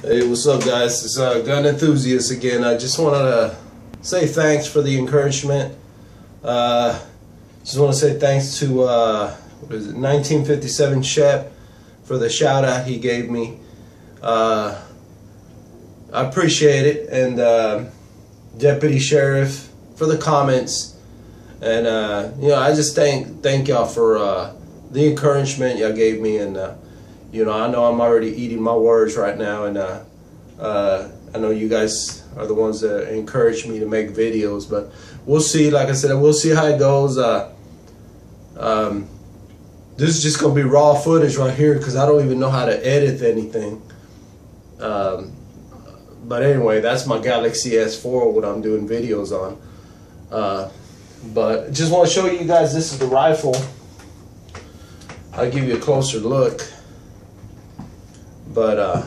Hey, what's up, guys? It's Gun Enthusiast again. I just wanted to say thanks for the encouragement. Just want to say thanks to what is it, 1957 Shep for the shout out he gave me. I appreciate it, and Deputy Sheriff for the comments, and I just thank y'all for the encouragement y'all gave me, and I know I'm already eating my words right now, and I know you guys are the ones that encourage me to make videos, but we'll see. Like I said, we'll see how it goes. This is just gonna be raw footage right here because I don't even know how to edit anything. But anyway, that's my Galaxy S4, what I'm doing videos on. But just want to show you guys, this is the rifle. I'll give you a closer look. But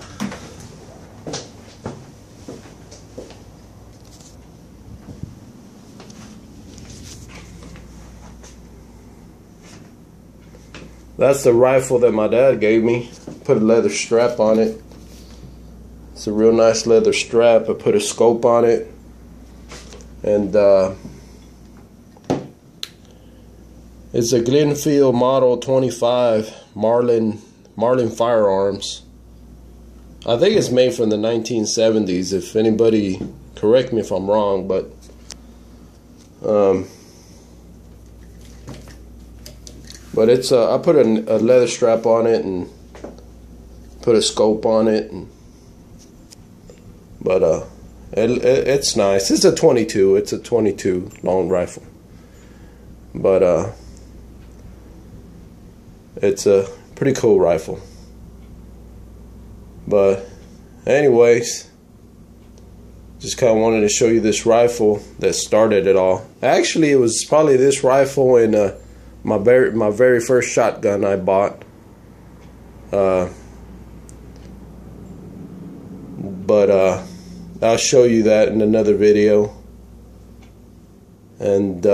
that's the rifle that my dad gave me. Put a leather strap on it. It's a real nice leather strap. I put a scope on it, and it's a Glenfield Model 25 Marlin Firearms. I think it's made from the 1970s. If anybody, correct me if I'm wrong, but it's I put a leather strap on it and put a scope on it, but it's nice. It's a 22. It's a 22 long rifle, but it's a pretty cool rifle. But anyways, just kind of wanted to show you this rifle that started it all. Actually, it was probably this rifle and my very first shotgun I bought. But I'll show you that in another video. And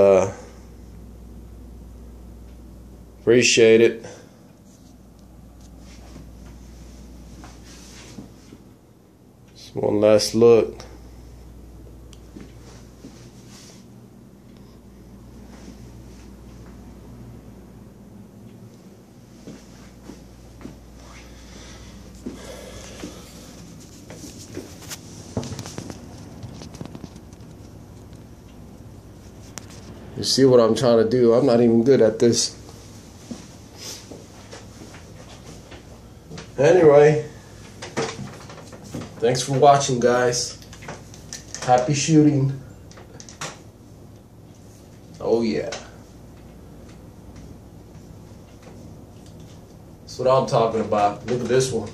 appreciate it. Just one last look. You see what I'm trying to do? I'm not even good at this. Anyway, thanks for watching, guys. Happy shooting. Oh yeah. That's what I'm talking about. Look at this one.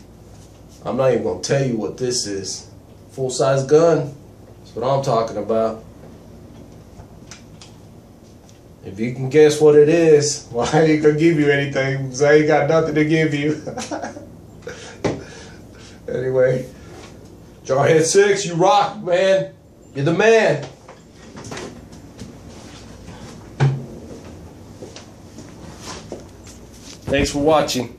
I'm not even gonna tell you what this is. Full-size gun. That's what I'm talking about. If you can guess what it is, well, I ain't gonna give you anything because I ain't got nothing to give you. Anyway, Jarhead 6, you rock, man. You're the man. Thanks for watching.